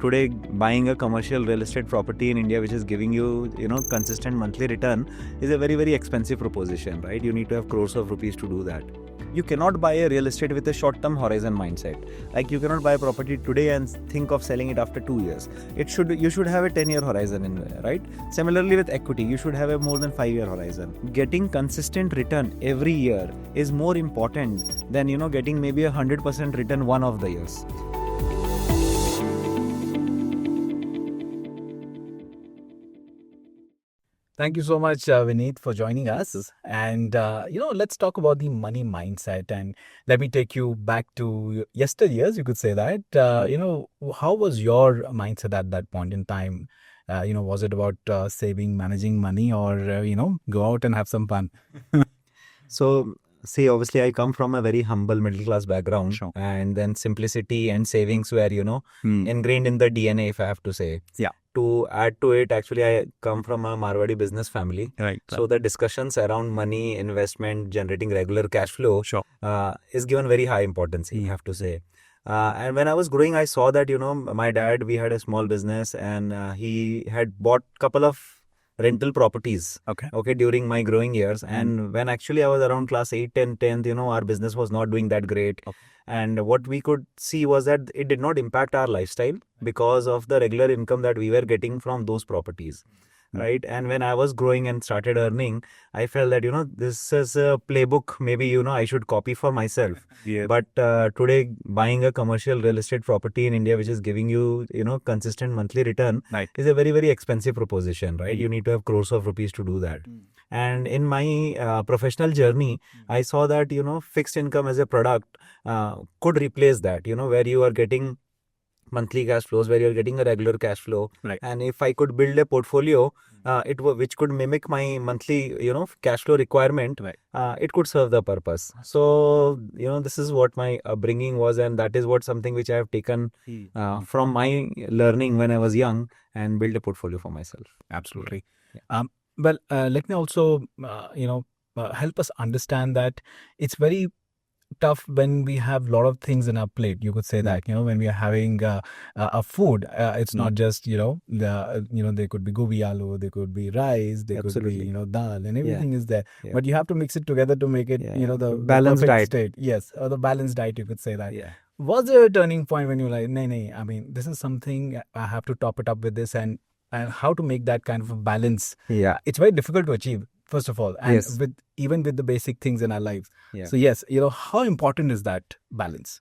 today buying a commercial real estate property in India, which is giving you, consistent monthly return, is a very, very expensive proposition, right? You need to have crores of rupees to do that. You cannot buy a real estate with a short-term horizon mindset. Like you cannot buy a property today and think of selling it after 2 years. You should have a 10-year horizon, right? Similarly with equity, you should have a more than 5-year horizon. Getting consistent return every year is more important than, getting maybe 100% return one of the years. Thank you so much, Vineet, for joining us. And, let's talk about the money mindset. And let me take you back to yesteryears, you could say that. How was your mindset at that point in time? Was it about saving, managing money, or, go out and have some fun? So, see, obviously, I come from a very humble middle class background. Sure. And then simplicity and savings were, ingrained in the DNA, if I have to say. Yeah. To add to it, actually, I come from a Marwadi business family. Right. So the discussions around money, investment, generating regular cash flow is given very high importance, I have to say. And when I was growing, I saw that, my dad, we had a small business and he had bought a couple of rental properties during my growing years. And when actually I was around class 8 and 10th, our business was not doing that great. And what we could see was that it did not impact our lifestyle because of the regular income that we were getting from those properties. Right. And when I was growing and started earning, I felt that, this is a playbook. Maybe, I should copy for myself. Yeah. But today, buying a commercial real estate property in India, which is giving you, consistent monthly return, is a very, very expensive proposition. Right. You need to have crores of rupees to do that. And in my professional journey, I saw that, fixed income as a product could replace that, where you are getting monthly cash flows, where you're getting a regular cash flow. Right. And if I could build a portfolio which could mimic my monthly, cash flow requirement, it could serve the purpose. So, this is what my upbringing was, and that is something which I have taken from my learning when I was young and build a portfolio for myself. Absolutely. Yeah. Well, let me also, help us understand that it's very tough when we have a lot of things in our plate. You could say that, when we are having a food, it's not just, there could be gobi aloo, there could be rice, there could be, dal, and everything is there. Yeah. But you have to mix it together to make it, the balanced diet. State. Yes, or the balanced diet, you could say that. Yeah. Was there a turning point when you're like, this is something I have to top it up with this, and how to make that kind of a balance? Yeah. It's very difficult to achieve, first of all, and even with the basic things in our lives. Yeah. So yes, how important is that balance?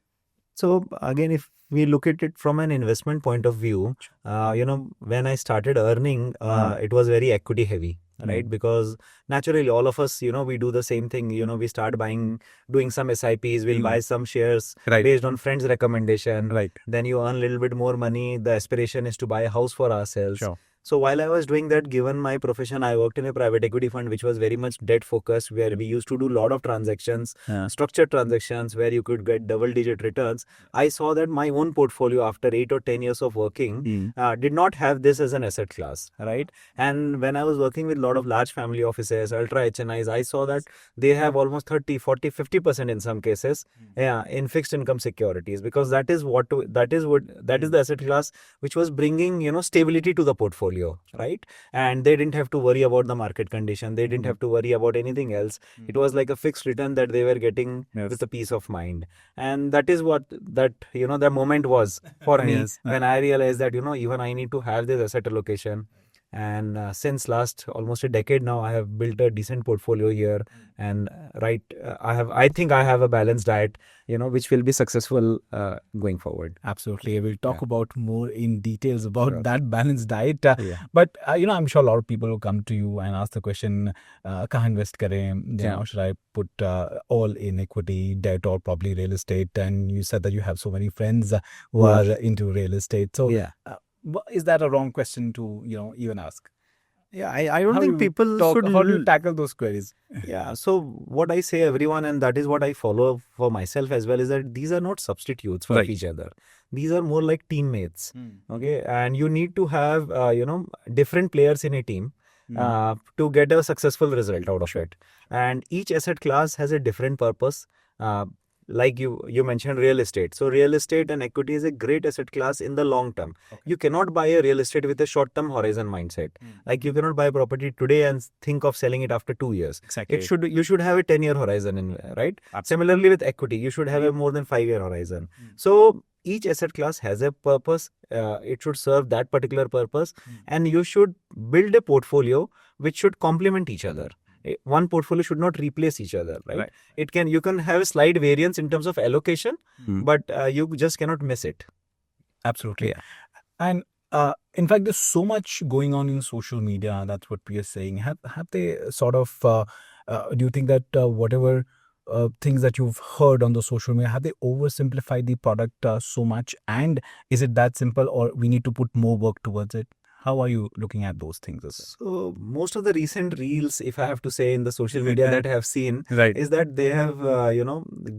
So again, if we look at it from an investment point of view, when I started earning, it was very equity heavy. Right, because naturally all of us, we do the same thing. We start doing some SIPs, we'll buy some shares based on friends' recommendation. Right. Then you earn a little bit more money. The aspiration is to buy a house for ourselves. Sure. So while I was doing that, given my profession, I worked in a private equity fund, which was very much debt focused, where we used to do a lot of transactions, structured transactions, where you could get double-digit returns. I saw that my own portfolio, after 8 or 10 years of working, did not have this as an asset class, right? And when I was working with a lot of large family offices, ultra HNIs, I saw that they have almost 30, 40, 50% in some cases in fixed income securities, because that is the asset class which was bringing, stability to the portfolio. Right? And they didn't have to worry about the market condition. They didn't have to worry about anything else. It was like a fixed return that they were getting with a peace of mind. And that is what the moment was for me when I realized that, even I need to have this asset allocation. And since last almost a decade now, I have built a decent portfolio here. And I think I have a balanced diet, which will be successful going forward. Absolutely. We'll talk about more in details about that balanced diet. But, I'm sure a lot of people will come to you and ask the question, kahan invest kare? Should I put all in equity, debt, or probably real estate? And you said that you have so many friends who are into real estate. So is that a wrong question to, even ask? Yeah, I don't think people should... How do you tackle those queries? Yeah, so what I say everyone, and that is what I follow for myself as well, is that these are not substitutes for each other. These are more like teammates. Okay, and you need to have, different players in a team to get a successful result out of it. And each asset class has a different purpose. like you mentioned real estate. So real estate and equity is a great asset class in the long term. You cannot buy a real estate with a short term horizon mindset. Like you cannot buy property today and think of selling it after 2 years. Exactly. You should have a 10-year horizon right? Similarly with equity, you should have a more than 5-year horizon. So each asset class has a purpose. It should serve that particular purpose, and you should build a portfolio which should complement each other. One portfolio should not replace each other, right? You can have a slight variance in terms of allocation, but you just cannot miss it. Absolutely. Yeah. And in fact, there's so much going on in social media. That's what we are saying. Have they sort of, do you think that whatever things that you've heard on the social media, have they oversimplified the product so much? And is it that simple, or we need to put more work towards it? How are you looking at those things as well? So most of the recent reels, if I have to say, in the social media that I have seen, is that they have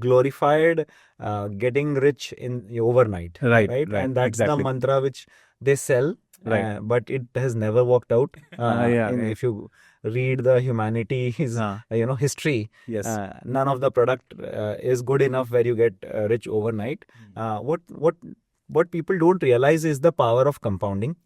glorified getting rich in overnight, right? And that's the mantra which they sell, but it has never worked out. If you read the humanity's history, none of the product is good enough where you get rich overnight. What people don't realize is the power of compounding,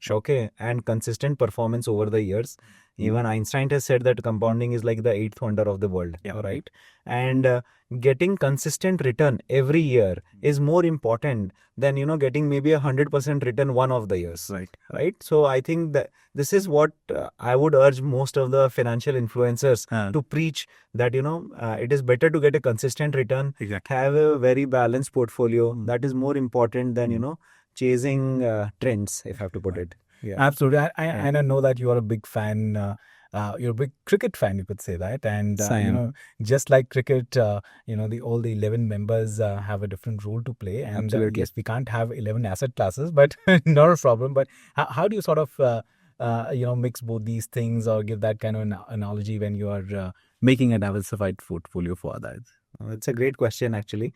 and consistent performance over the years. Even Einstein has said that compounding is like the eighth wonder of the world, right? And getting consistent return every year is more important than getting maybe 100% return one of the years, right? So I think that this is what I would urge most of the financial influencers to preach, that it is better to get a consistent return, have a very balanced portfolio. That is more important than chasing trends, if I have to put it. Absolutely. And I know that you are a big fan. You're a big cricket fan, you could say that. And just like cricket, all the 11 members have a different role to play. And yes, we can't have 11 asset classes, but not a problem. But how do you sort of mix both these things, or give that kind of an analogy when you are making a diversified portfolio for others? It's a great question, actually.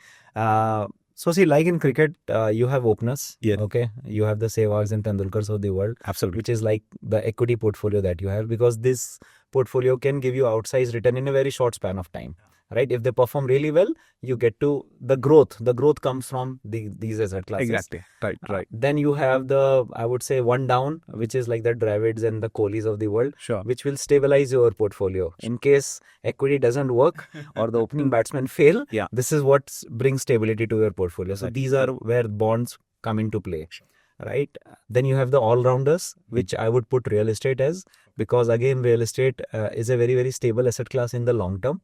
So see, like in cricket, you have openers, you have the Sehwags and Tendulkars of the world, which is like the equity portfolio that you have, because this portfolio can give you outsized return in a very short span of time, right? If they perform really well, you get to the growth. The growth comes from these asset classes. Exactly. Right. Then you have I would say, one down, which is like the Dravids and the Kohlis of the world, which will stabilize your portfolio. In case equity doesn't work or the opening batsmen fail, this is what brings stability to your portfolio. So these are where bonds come into play. Right. Then you have the all-rounders, which I would put real estate as, because again, real estate is a very, very stable asset class in the long term.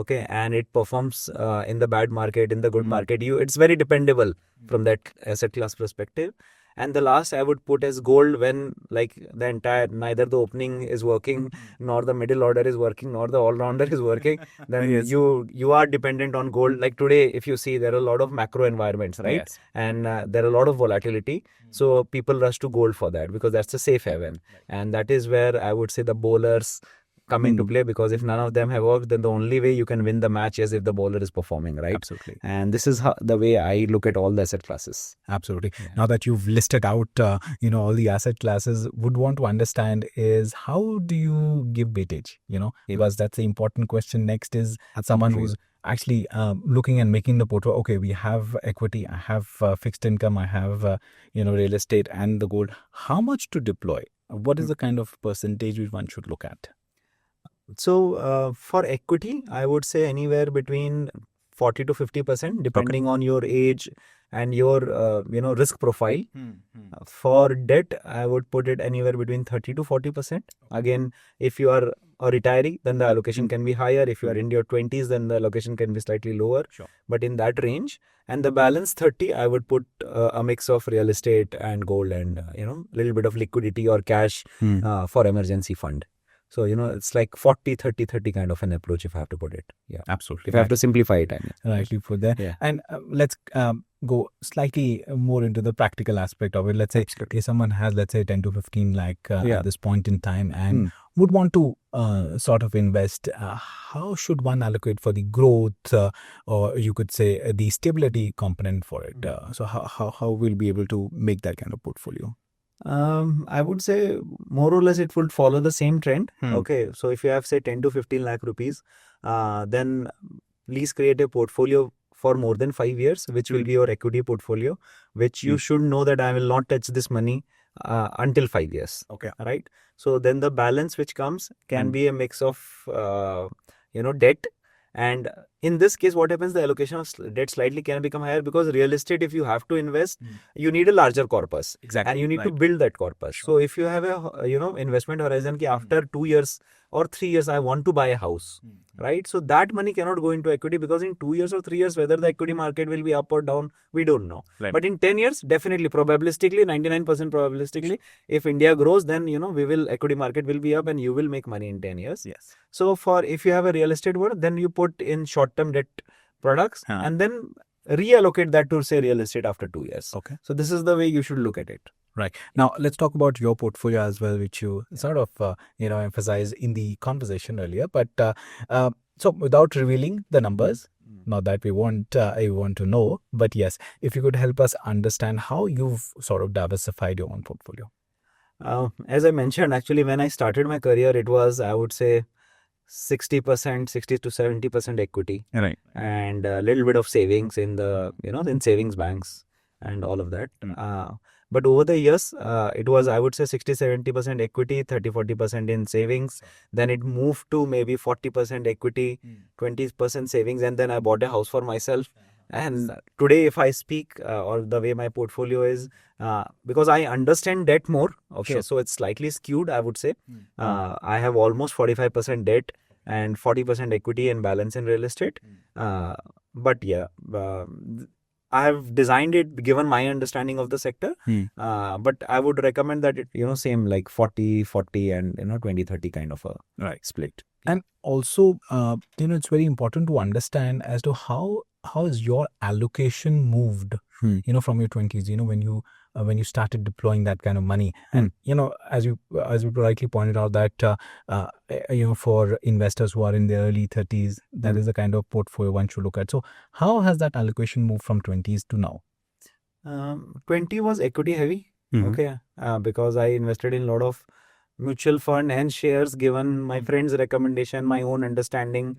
And it performs in the bad market, in the good market. It's very dependable from that asset class perspective. And the last I would put as gold, when like the entire, neither the opening is working, nor the middle order is working, nor the all-rounder is working, then you are dependent on gold. Like today, if you see, there are a lot of macro environments, right? And there are a lot of volatility. So people rush to gold for that, because that's a safe haven. And that is where I would say the bowlers come into play, because if none of them have worked, then the only way you can win the match is if the bowler is performing, right? Absolutely. And this is the way I look at all the asset classes. Absolutely. Now that you've listed out, all the asset classes, would want to understand is, how do you give weightage? Because that's the important question. Next is someone who's actually looking and making the portfolio. Okay, we have equity, I have fixed income, I have real estate and the gold. How much to deploy? What is the kind of percentage which one should look at? So for equity, I would say anywhere between 40 to 50%, depending on your age and your risk profile. For debt, I would put it anywhere between 30 to 40%. Again, if you are a retiree, then the allocation can be higher. If you are in your 20s, then the allocation can be slightly lower. But in that range, and the balance 30, I would put a mix of real estate and gold, and little bit of liquidity or cash for emergency fund. So, it's like 40, 30, 30 kind of an approach, if I have to put it. Yeah, absolutely. If I have to simplify it, I mean. Rightly put that. Yeah. And let's go slightly more into the practical aspect of it. Let's say if someone has, 10 to 15 lakh at this point in time and would want to sort of invest, how should one allocate for the growth, or you could say the stability component for it? So how will be able to make that kind of portfolio? I would say more or less it would follow the same trend. Okay, so if you have say 10 to 15 lakh rupees, then please create a portfolio for more than 5 years, which will be your equity portfolio, which you should know that I will not touch this money until 5 years. Okay. Right. So then the balance which comes can be a mix of, debt. And in this case, what happens, the allocation of debt slightly can become higher, because real estate, if you have to invest, you need a larger corpus. Exactly. And you need to build that corpus. So if you have a, investment horizon, ki after 2 years or 3 years, I want to buy a house, right? So that money cannot go into equity, because in 2 years or 3 years, whether the equity market will be up or down, we don't know. Right. But in 10 years, definitely, probabilistically, 99% probabilistically, if India grows, then, equity market will be up and you will make money in 10 years. Yes. So if you have a real estate world, then you put in short-term debt products and then reallocate that to, say, real estate after 2 years. Okay. So this is the way you should look at it. Right. Now, let's talk about your portfolio as well, which you sort of, emphasized in the conversation earlier. But so without revealing the numbers, not that we want to know, but yes, if you could help us understand how you've sort of diversified your own portfolio. As I mentioned, actually, when I started my career, it was, I would say, 60%, 60 to 70% equity. Right. And a little bit of savings in the, in savings banks and all of that. But over the years, it was, I would say, 60-70% equity, 30-40% in savings. Then it moved to maybe 40% equity, 20% savings, and then I bought a house for myself. And today, if I speak, or the way my portfolio is, because I understand debt more, so it's slightly skewed, I would say. I have almost 45% debt and 40% equity and balance in real estate. But yeah, I have designed it given my understanding of the sector. But I would recommend that it, same like 40-40 and 20-30 kind of a split. And also, it's very important to understand as to how is your allocation moved, from your 20s, when you started deploying that kind of money. And, as you rightly pointed out that, for investors who are in their early 30s, that is the kind of portfolio one should look at. So how has that allocation moved from 20s to now? 20 was equity heavy. Because I invested in a lot of mutual fund and shares given my friend's recommendation, my own understanding.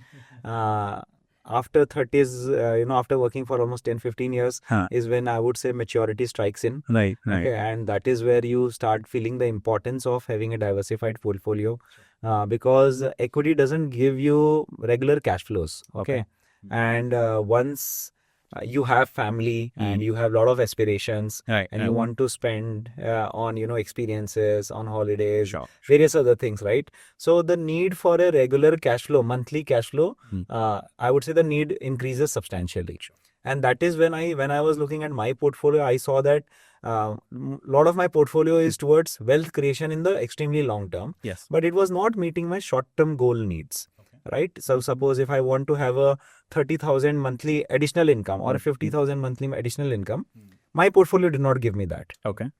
After 30s, after working for almost 10-15 years is when I would say maturity strikes in. Right. And that is where you start feeling the importance of having a diversified portfolio, because equity doesn't give you regular cash flows. And once you have family and you have a lot of aspirations and you want to spend on, experiences, on holidays, various other things, right? So the need for a regular cash flow, monthly cash flow, I would say the need increases substantially. And that is when I was looking at my portfolio, I saw that a lot of my portfolio is towards wealth creation in the extremely long term. Yes. But it was not meeting my short-term goal needs. Right. So suppose if I want to have a 30,000 monthly additional income or a 50,000 monthly additional income, my portfolio did not give me that.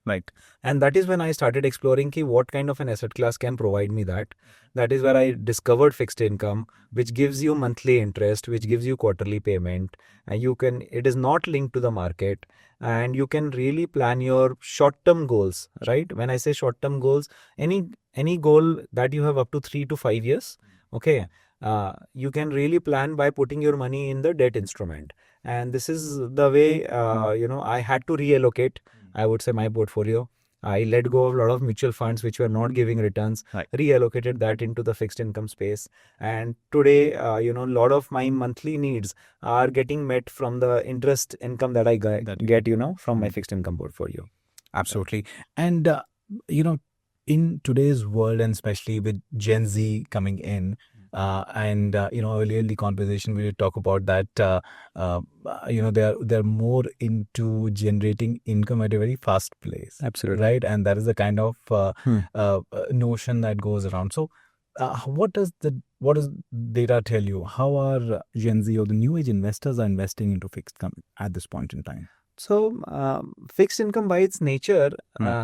Right. And that is when I started exploring what kind of an asset class can provide me that. That is where I discovered fixed income, which gives you monthly interest, which gives you quarterly payment, and it is not linked to the market, and you can really plan your short-term goals, right? When I say short-term goals, any goal that you have up to 3 to 5 years, you can really plan by putting your money in the debt instrument. And this is the way, I had to reallocate, I would say, my portfolio. I let go of a lot of mutual funds which were not giving returns, reallocated that into the fixed income space. And today, a lot of my monthly needs are getting met from the interest income that I get, from my fixed income portfolio. Absolutely. And, in today's world, and especially with Gen Z coming in, and earlier in the conversation we did talk about that they're more into generating income at a very fast pace. Absolutely. Right. And that is the kind of notion that goes around. So what does data tell you? How are Gen Z or the new age investors are investing into fixed income at this point in time? So fixed income by its nature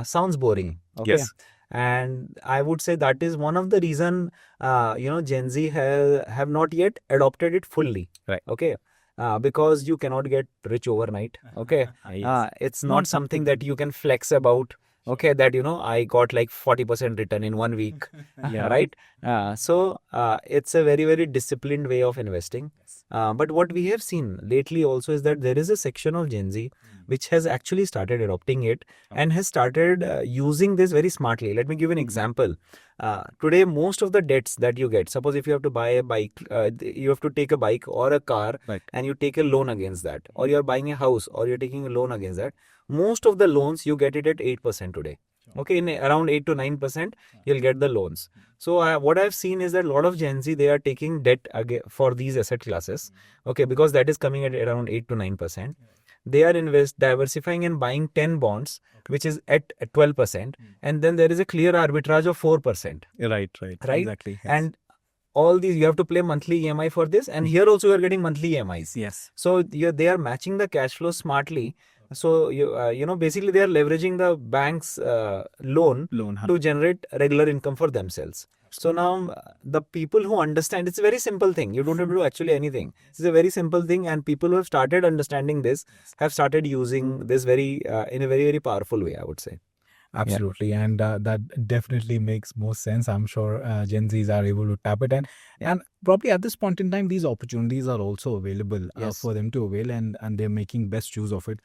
sounds boring. Yes. And I would say that is one of the reason, Gen Z have not yet adopted it fully. Right. Because you cannot get rich overnight. Yes. It's not something that you can flex about. That, I got like 40% return in 1 week. Yeah. Right. So it's a very, very disciplined way of investing. But what we have seen lately also is that there is a section of Gen Z which has actually started adopting it and has started using this very smartly. Let me give an example. Today, most of the debts that you get, suppose if you have to buy a bike, you have to take a bike or a car and you take a loan against that, or you're buying a house or you're taking a loan against that. Most of the loans you get it at 8% today. Okay, in around 8 to 9%, you'll get the loans. So what I've seen is that a lot of Gen Z, they are taking debt for these asset classes. Okay, because that is coming at around 8 to 9%. They are diversifying and buying 10 bonds, which is at 12%. And then there is a clear arbitrage of 4%. Right. Exactly. Yes. And all these, you have to pay monthly EMI for this. And here also you are getting monthly EMIs. Yes. So they are matching the cash flow smartly. So basically they are leveraging the bank's loan to generate regular income for themselves. So now the people who understand, it's a very simple thing. You don't have to do actually anything. It's a very simple thing, and people who have started understanding this have started using this in a very, very powerful way, I would say. Absolutely. Yeah. And that definitely makes more sense. I'm sure Gen Zs are able to tap it. And probably at this point in time, these opportunities are also available for them to avail, and they're making best use of it.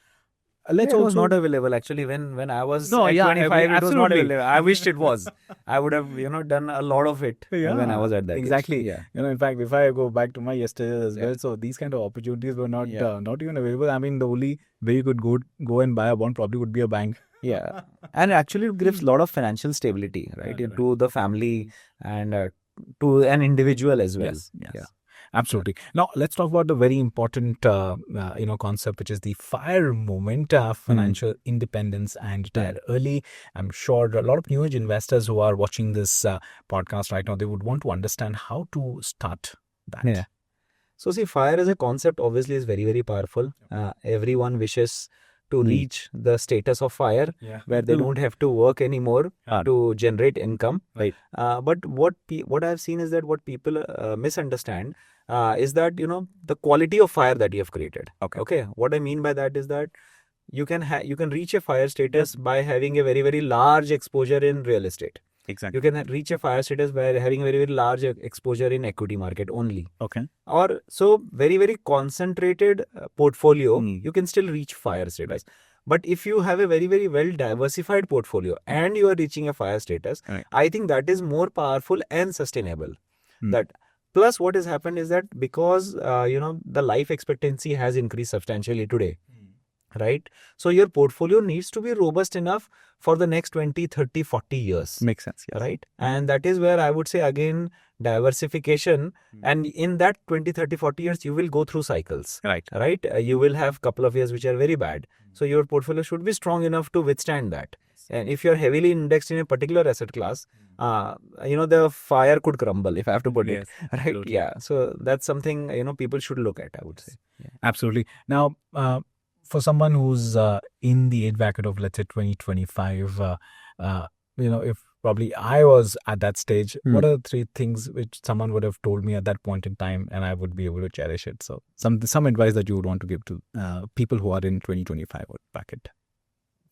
It was not available actually when I was at 25. It was not available. I wished it was. I would have done a lot of it when I was at that exactly age. Yeah. In fact, if I go back to my yesterday as well, so these kind of opportunities were not even available. I mean, the only way you could go and buy a bond probably would be a bank. Yeah, and actually it gives a lot of financial stability, right, to the family and to an individual as well. Yes. Yeah. Absolutely. Now, let's talk about the very important, concept, which is the FIRE movement, financial independence and retire early. I'm sure a lot of new age investors who are watching this podcast right now, they would want to understand how to start that. Yeah. So see, FIRE as a concept obviously is very, very powerful. Everyone wishes to reach the status of FIRE, where they don't have to work anymore to generate income. Right. But what I've seen is that what people misunderstand is that the quality of FIRE that you have created. Okay. What I mean by that is that you can reach a FIRE status by having a very, very large exposure in real estate. Exactly. You can reach a FIRE status by having a very, very large exposure in equity market only. Okay. Or so very, very concentrated portfolio, you can still reach FIRE status. But if you have a very, very well diversified portfolio and you are reaching a FIRE status, I think that is more powerful and sustainable. That plus what has happened is that because the life expectancy has increased substantially today. Right? So your portfolio needs to be robust enough for the next 20, 30, 40 years. Makes sense. Yes. Right? And that is where I would say again, diversification. And in that 20, 30, 40 years, you will go through cycles. Right. You will have a couple of years which are very bad. So your portfolio should be strong enough to withstand that. And if you're heavily indexed in a particular asset class, the FIRE could crumble, if I have to put it. Right? Absolutely. Yeah. So that's something, people should look at, I would say. Yeah. Absolutely. Now, for someone who's in the age bracket of, let's say, 2025, if probably I was at that stage, what are the 3 things which someone would have told me at that point in time and I would be able to cherish it? So some advice that you would want to give to people who are in 2025 bracket.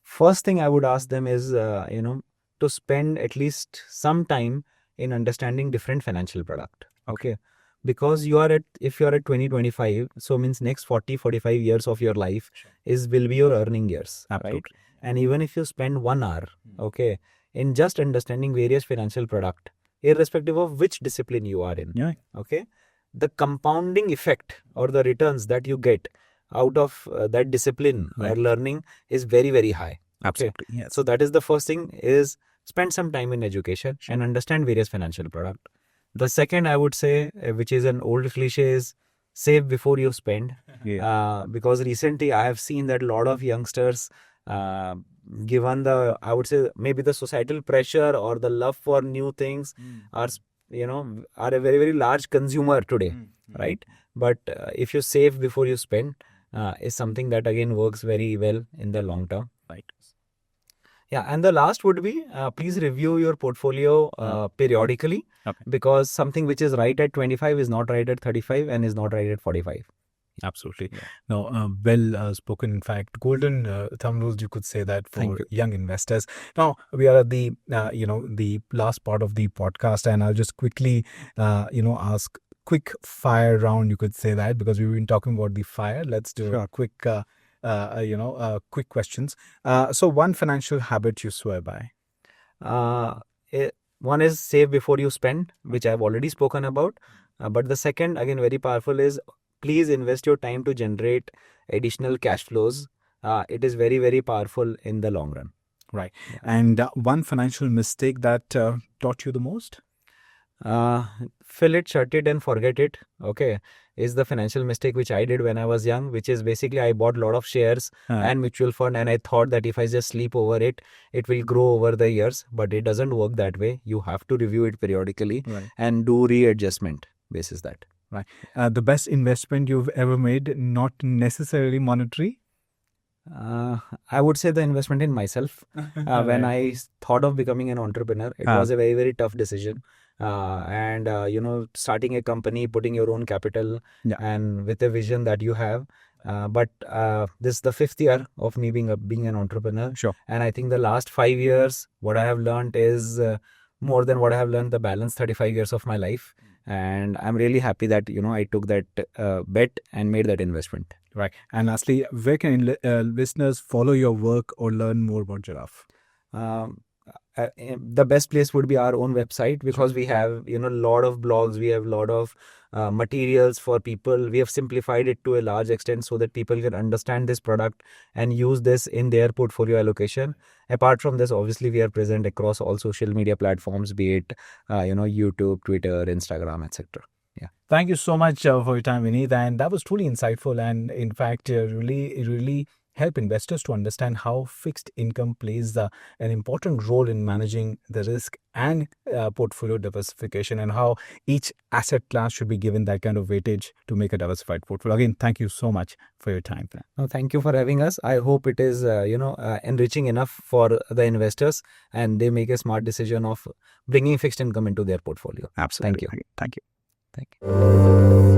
First thing I would ask them is, to spend at least some time in understanding different financial product. Okay. Because if you're at 2025, so means next 40, 45 years of your life will be your earning years. Absolutely. Right? And even if you spend 1 hour, okay, in just understanding various financial product, irrespective of which discipline you are in, okay, the compounding effect or the returns that you get out of that discipline or learning is very, very high. Absolutely. Okay? Yes. So that is the first thing, is spend some time in education and understand various financial product. The second, I would say, which is an old cliche, is save before you spend. Because recently I have seen that a lot of youngsters, given I would say maybe the societal pressure or the love for new things, are a very, very large consumer today, right? But if you save before you spend, is something that again works very well in the long term. Right. Yeah, and the last would be, please review your portfolio periodically, because something which is right at 25 is not right at 35 and is not right at 45. Absolutely. Yeah. No, well spoken. In fact, golden thumb rules, you could say that, for young investors. Now, we are at the, the last part of the podcast, and I'll just quickly, ask quick fire round, you could say that, because we've been talking about the fire. Let's do a quick, quick questions. So one financial habit you swear by. One is save before you spend, which I've already spoken about. But the second, again, very powerful is please invest your time to generate additional cash flows. It is very, very powerful in the long run. Right. Yeah. And one financial mistake that taught you the most? Fill it, shut it, and forget it. Okay, is the financial mistake which I did when I was young, which is basically I bought a lot of shares and mutual fund, and I thought that if I just sleep over it, it will grow over the years. But it doesn't work that way. You have to review it periodically and do readjustment basis that. Right. The best investment you've ever made, not necessarily monetary? I would say the investment in myself. When I thought of becoming an entrepreneur, it was a very, very tough decision. Starting a company, putting your own capital, and with a vision that you have. But this is the 5th year of me being an entrepreneur. Sure. And I think the last 5 years, what I have learned is more than what I have learned the balance 35 years of my life. And I'm really happy that, I took that bet and made that investment. Right. And lastly, where can listeners follow your work or learn more about Jiraaf? The best place would be our own website, because we have, a lot of blogs, we have a lot of materials for people. We have simplified it to a large extent so that people can understand this product and use this in their portfolio allocation. Apart from this, obviously, we are present across all social media platforms, be it, YouTube, Twitter, Instagram, etc. Yeah. Thank you so much for your time, Vineet. And that was truly insightful. And in fact, really help investors to understand how fixed income plays an important role in managing the risk and portfolio diversification, and how each asset class should be given that kind of weightage to make a diversified portfolio. Again, thank you so much for your time. No, thank you for having us. I hope it is, enriching enough for the investors, and they make a smart decision of bringing fixed income into their portfolio. Absolutely. Thank you. Thank you. Thank you.